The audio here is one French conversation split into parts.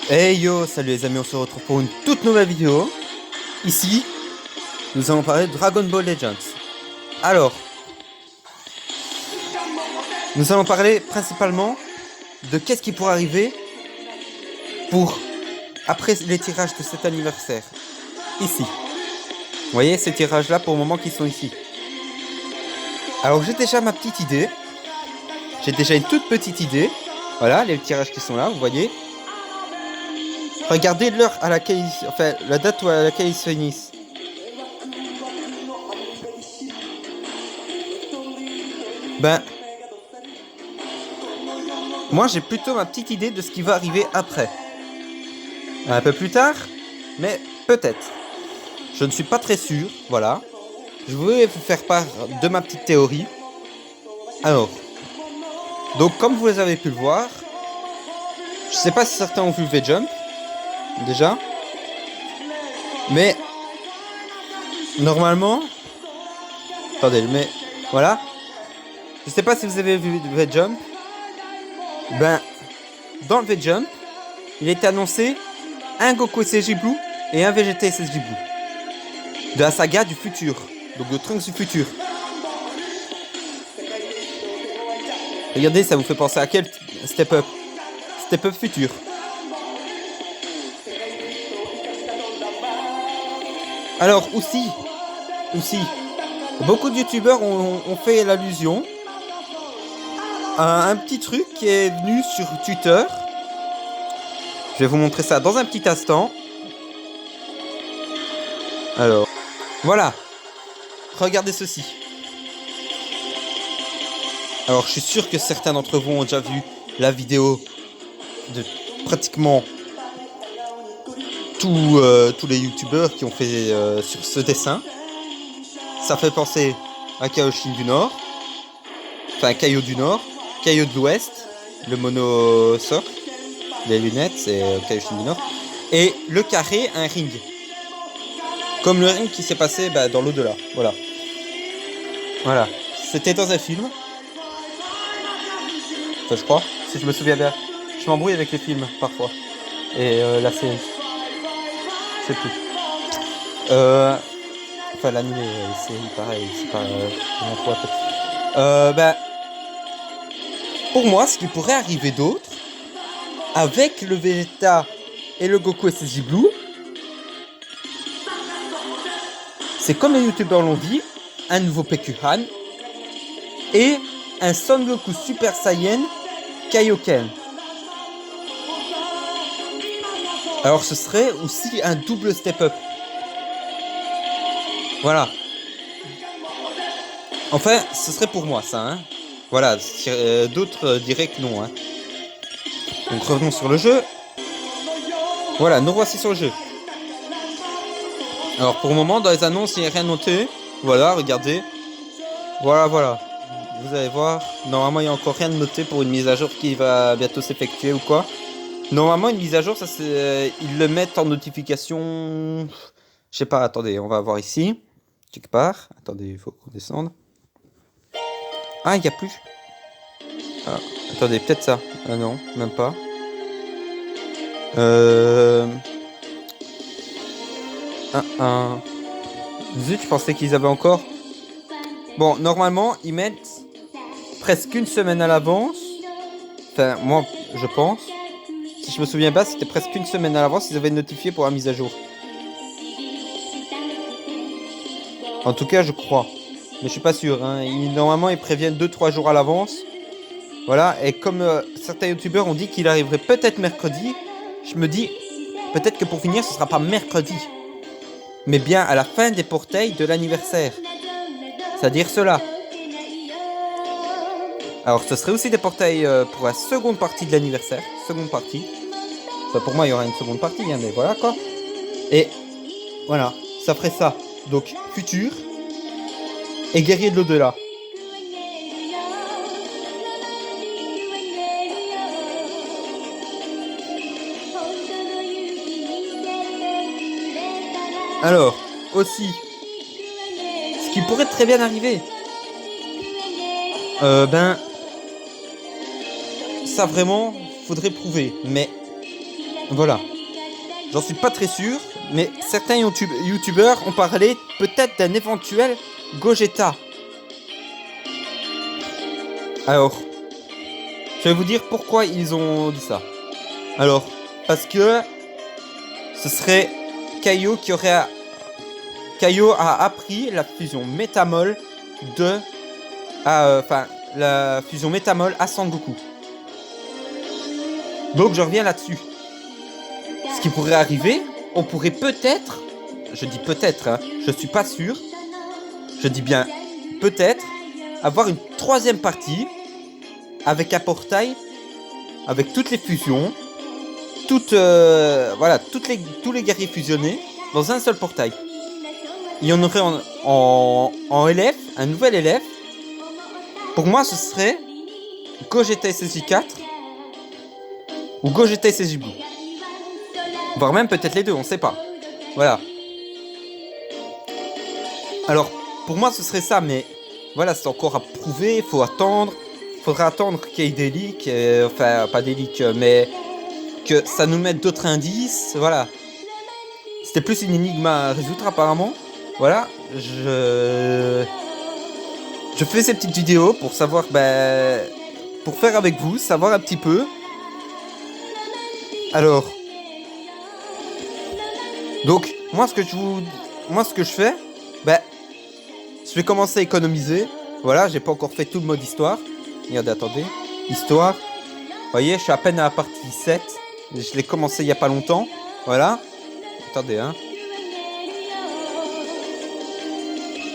Hey yo, salut les amis, on se retrouve pour une toute nouvelle vidéo. Ici, nous allons parler de Dragon Ball Legends. Alors, nous allons parler principalement de qu'est-ce qui pourrait arriver pour après les tirages de cet anniversaire. Ici. Vous voyez ces tirages-là pour le moment qui sont ici. Alors j'ai déjà ma petite idée. J'ai déjà une toute petite idée. Voilà, les tirages qui sont là, vous voyez. Regardez l'heure à laquelle enfin la date à laquelle ils se finissent. Ben, moi j'ai plutôt ma petite idée de ce qui va arriver après. Un peu plus tard, mais peut-être. Je ne suis pas très sûr, voilà. Je voulais vous faire part de ma petite théorie. Alors, donc comme vous les avez pu le voir, je sais pas si certains ont vu le V-Jump, déjà. Mais, normalement... Attendez, mais voilà. Je sais pas si vous avez vu le V-Jump. Ben, dans le V-Jump, il était annoncé un Goku SSJ Blue et un Vegeta SSJ Blue. De la saga du futur. Donc de Trunks du futur. Regardez, ça vous fait penser à quel Step Up? Step Up futur. Alors aussi, beaucoup de youtubeurs ont fait l'allusion à un petit truc qui est venu sur Twitter. Je vais vous montrer ça dans un petit instant. Alors, voilà. Regardez ceci. Alors, je suis sûr que certains d'entre vous ont déjà vu la vidéo de pratiquement tous les youtubeurs qui ont fait sur ce dessin. Ça fait penser à Kaioshin du Nord. Enfin, Kaio du Nord. Kaio de l'Ouest. Le monosocle. Les lunettes, c'est Kaioshin du Nord. Et le carré, un ring. Comme le ring qui s'est passé dans l'au-delà. Voilà. Voilà. C'était dans un film. Enfin, je crois. Si je me souviens bien. Je m'embrouille avec les films, parfois. Et la série. Je sais plus. Enfin, l'anime, c'est pareil. C'est pas... pour moi, ce qui pourrait arriver d'autre, avec le Vegeta et le Goku SSJ Blue, c'est comme les youtubeurs l'ont dit, un nouveau Pekuhan et un Son Goku Super Saiyan Kaioken. Alors ce serait aussi un double step-up. Voilà. Enfin, ce serait pour moi ça, hein. Voilà, d'autres diraient que non, hein. Donc revenons sur le jeu. Voilà, nous voici sur le jeu. Alors pour le moment, dans les annonces, il n'y a rien noté. Voilà, regardez. Voilà. Vous allez voir. Normalement, il n'y a encore rien de noté pour une mise à jour qui va bientôt s'effectuer ou quoi. Normalement, une mise à jour, ça c'est... Ils le mettent en notification... Je sais pas, attendez, on va voir ici. Quelque part. Attendez, il faut qu'on descende. Ah, il n'y a plus. Ah, attendez, peut-être ça. Ah non, même pas. Zut, je pensais qu'ils avaient encore... Bon, normalement, ils mettent presque une semaine à l'avance. Enfin, moi, je pense. Si je me souviens pas, c'était presque une semaine à l'avance, ils avaient notifié pour la mise à jour. En tout cas, je crois. Mais je suis pas sûr, hein. Normalement, ils préviennent 2-3 jours à l'avance. Voilà, et comme certains youtubeurs ont dit qu'il arriverait peut-être mercredi, je me dis, peut-être que pour finir, ce sera pas mercredi. Mais bien à la fin des portails de l'anniversaire. C'est-à-dire cela. Alors, ce serait aussi des portails pour la seconde partie de l'anniversaire. Seconde partie. Enfin, pour moi, il y aura une seconde partie, hein, mais voilà quoi. Et voilà, ça ferait ça. Donc, futur et guerrier de l'au-delà. Alors, aussi, ce qui pourrait très bien arriver, ça vraiment, faudrait prouver. Mais Voilà. J'en suis pas très sûr, mais certains youtubeurs ont parlé peut-être d'un éventuel Gogeta. Alors, je vais vous dire pourquoi ils ont dit ça. Alors, parce que ce serait Kaio qui aurait... Kaio a appris la fusion Métamol de... Enfin, la fusion Métamol à Sangoku. Donc je reviens là-dessus. Ce qui pourrait arriver, on pourrait peut-être... Je dis peut-être, hein, je suis pas sûr. Je dis bien peut-être avoir une troisième partie avec un portail, avec toutes les fusions, voilà, tous les guerriers fusionnés dans un seul portail. Il y en aurait en LF, un nouvel LF. Pour moi, ce serait Gogeta SSJ4 ou Gogeta SSJ Blue. Voire même peut-être les deux, on sait pas. Voilà. Alors, pour moi, ce serait ça, mais voilà, c'est encore à prouver, il faut attendre. Faudra attendre qu'il y ait des leaks, enfin, pas des leaks, mais que ça nous mette d'autres indices, voilà. C'était plus une énigme à résoudre apparemment. Voilà, je fais ces petites vidéos pour savoir, pour faire avec vous, savoir un petit peu. Alors, donc, moi ce que je fais, je vais commencer à économiser. Voilà, j'ai pas encore fait tout le mode histoire. Regardez, attendez, histoire. Vous voyez, je suis à peine à la partie 7. Je l'ai commencé il y a pas longtemps. Voilà. Attendez, hein.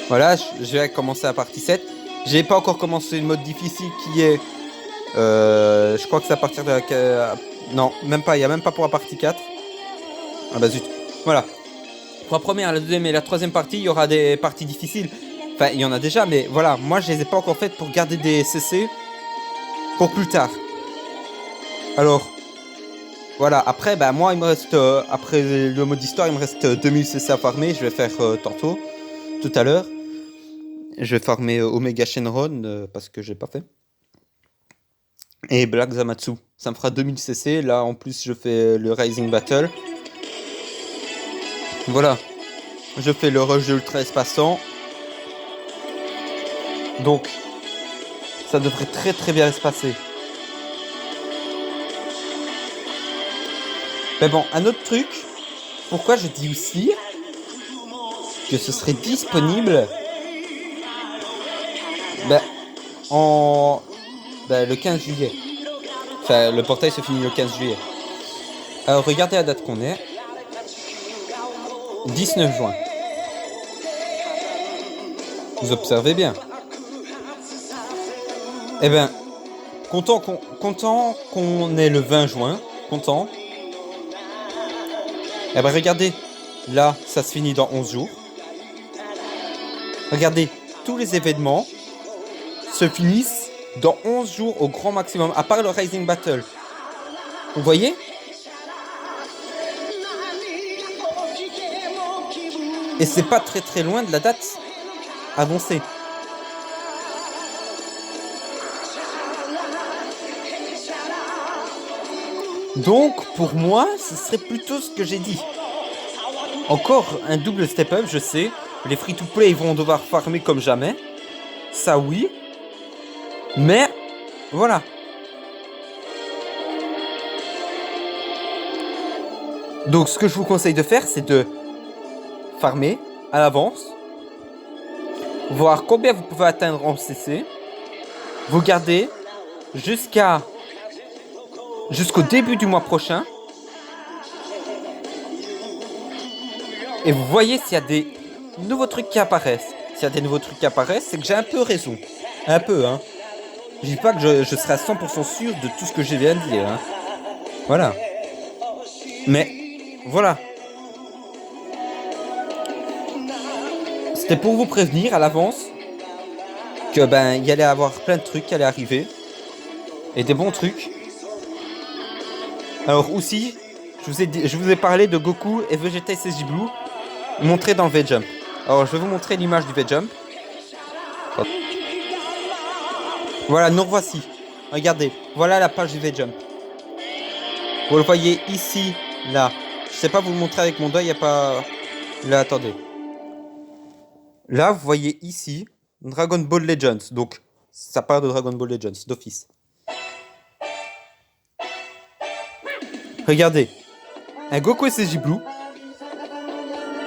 Voilà, je vais commencer la partie 7. J'ai pas encore commencé le mode difficile qui est... je crois que c'est à partir de la... non, même pas, il n'y a même pas pour la partie 4. Ah bah zut. Voilà. Pour la première, la deuxième et la troisième partie, il y aura des parties difficiles. Enfin, il y en a déjà, mais voilà. Moi, je les ai pas encore faites pour garder des CC pour plus tard. Alors... Voilà, après, moi, il me reste... après le mode histoire, il me reste 2000 CC à farmer. Je vais faire tantôt, tout à l'heure. Je vais farmer Omega Shenron parce que j'ai pas fait. Et Black Zamatsu. Ça me fera 2000 CC. Là, en plus, je fais le Rising Battle. Voilà. Je fais le rush de Ultra Espaçant. Donc, ça devrait très très bien se passer. Mais bon, un autre truc. Pourquoi je dis aussi que ce serait disponible le 15 juillet. Enfin, le portail se finit le 15 juillet. Alors, regardez la date qu'on est. 19 juin. Vous observez bien. Eh ben, content qu'on est le 20 juin. Content. Eh ben, regardez. Là, ça se finit dans 11 jours. Regardez, tous les événements se finissent dans 11 jours au grand maximum, à part le Rising Battle. Vous voyez? Et c'est pas très très loin de la date annoncée. Donc, pour moi, ce serait plutôt ce que j'ai dit. Encore un double step-up, je sais. Les free-to-play vont devoir farmer comme jamais. Ça, oui. Mais, voilà. Donc, ce que je vous conseille de faire, c'est de farmer à l'avance. Voir combien vous pouvez atteindre en CC. Vous gardez jusqu'au début du mois prochain. Et vous voyez s'il y a des nouveaux trucs qui apparaissent. S'il y a des nouveaux trucs qui apparaissent, c'est que j'ai un peu raison. Un peu, hein. Je dis pas que je serai à 100% sûr de tout ce que je viens de dire, hein. Voilà. Mais, voilà. C'était pour vous prévenir à l'avance que, il y allait avoir plein de trucs qui allaient arriver. Et des bons trucs. Alors aussi, je vous ai parlé de Goku et Vegeta SSJ Blue montrés dans le V-Jump. Alors je vais vous montrer l'image du V-Jump. Voilà, nous revoici. Regardez, voilà la page du V-Jump. Vous le voyez ici Là. Je sais pas vous le montrer avec mon doigt, il n'y a pas... Là, attendez. Là, vous voyez ici Dragon Ball Legends. Donc, ça parle de Dragon Ball Legends, d'office. Regardez. Un Goku SSJ Blue.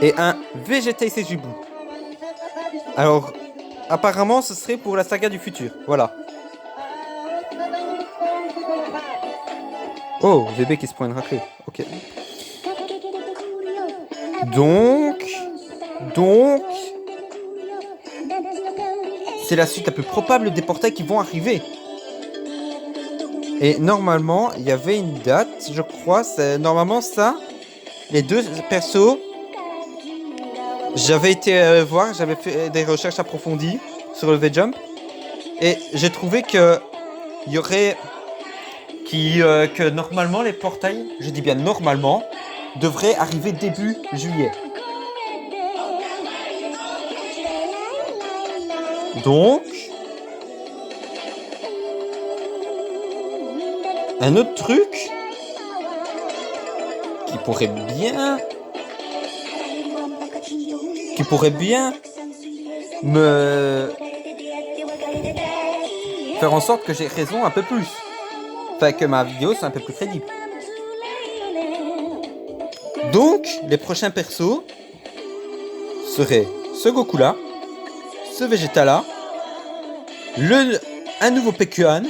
Et un Vegeta SSJ Blue. Alors, apparemment, ce serait pour la saga du futur. Voilà. Oh, VB qui se prend une raclée. Ok. Donc... C'est la suite la plus probable des portails qui vont arriver. Et normalement, il y avait une date, je crois. Normalement, ça, les deux persos, j'avais été voir, j'avais fait des recherches approfondies sur le V-Jump. Et j'ai trouvé que il y aurait... que normalement, les portails, je dis bien normalement, devraient arriver début juillet. Donc... Un autre truc qui pourrait bien me faire en sorte que j'ai raison un peu plus. Enfin, que ma vidéo soit un peu plus crédible. Donc, les prochains persos seraient ce Goku là, ce Vegeta là, un nouveau Pekuan.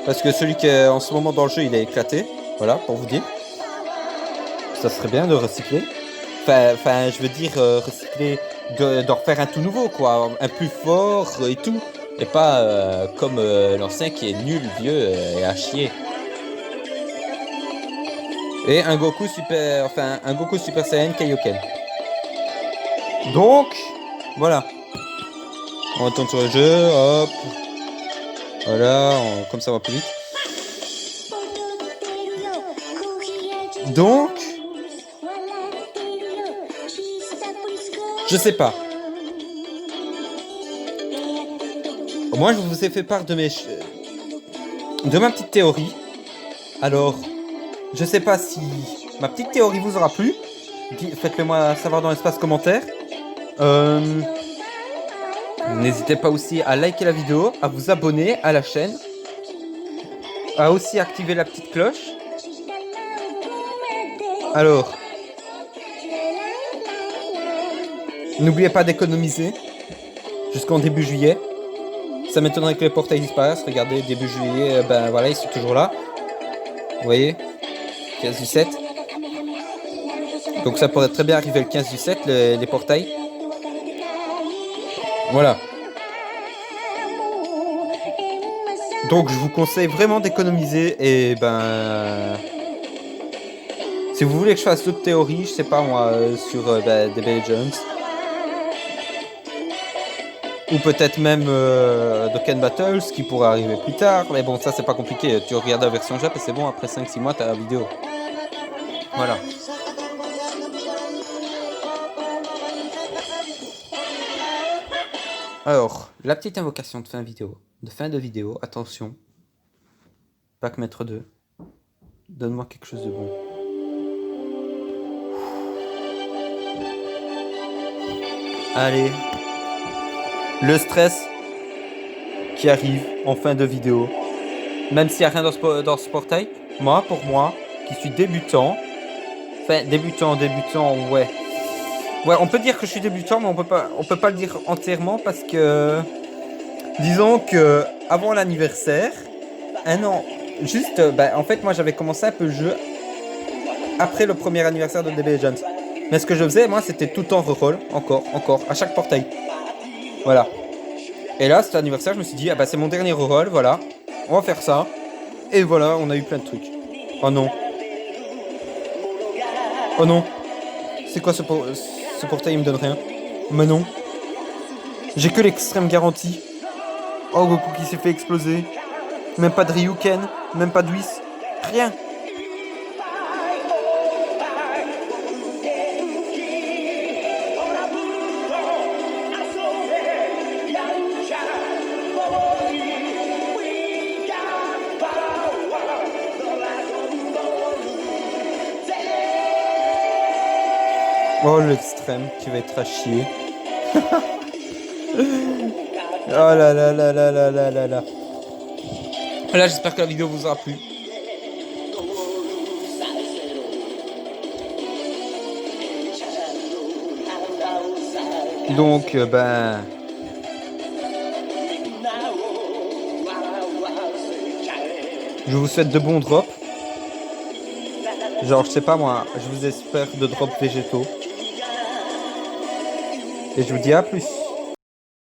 Parce que celui qui est en ce moment dans le jeu, il est éclaté. Voilà, pour vous dire. Ça serait bien de recycler. Enfin, je veux dire, recycler, d'en refaire un tout nouveau, quoi. Un plus fort et tout. Et pas comme l'ancien qui est nul, vieux et à chier. Et un Goku Super Saiyan Kaioken. Donc, voilà. On retourne sur le jeu, hop. Voilà, comme ça va plus vite. Donc, je sais pas. Moi, je vous ai fait part de ma petite théorie. Alors, je sais pas si ma petite théorie vous aura plu. Faites-le moi savoir dans l'espace commentaire. N'hésitez pas aussi à liker la vidéo, à vous abonner à la chaîne, à aussi activer la petite cloche. Alors, n'oubliez pas d'économiser jusqu'en début juillet. Ça m'étonnerait que les portails disparaissent. Regardez, début juillet, ben voilà, ils sont toujours là. Vous voyez, 15 du 7. Donc ça pourrait très bien arriver le 15 du 7, les portails. Voilà. Donc je vous conseille vraiment d'économiser et si vous voulez que je fasse d'autres théories, je sais pas moi, sur DB Legends. Ou peut-être même Dokkan Battles qui pourrait arriver plus tard. Mais bon, ça c'est pas compliqué. Tu regardes la version Jap et c'est bon, après 5-6 mois t'as la vidéo. Voilà. Alors, la petite invocation de fin de vidéo, attention. Pack Maître 2. Donne-moi quelque chose de bon. Allez. Le stress qui arrive en fin de vidéo. Même s'il n'y a rien dans ce portail, pour moi, qui suis débutant. Enfin, débutant, ouais. Ouais, on peut dire que je suis débutant, mais on peut pas le dire entièrement parce que... Disons que avant l'anniversaire, un an, juste... en fait, moi, j'avais commencé un peu le jeu après le premier anniversaire de DB Legends. Mais ce que je faisais, moi, c'était tout le temps reroll, encore, à chaque portail. Voilà. Et là, cet anniversaire, je me suis dit, c'est mon dernier reroll, voilà. On va faire ça. Et voilà, on a eu plein de trucs. Oh non. Oh non. C'est quoi ce portail, il me donne rien. Mais non. J'ai que l'extrême garantie. Oh, Goku qui s'est fait exploser. Même pas de Ryuken, même pas de Whis. Rien. Oh, l'extrême qui va être à chier. Oh là là là là là là là là. Voilà, j'espère que la vidéo vous aura plu. Donc, ben, je vous souhaite de bons drops. Genre, je sais pas moi, je vous espère de drops végétaux. Et je vous dis à plus.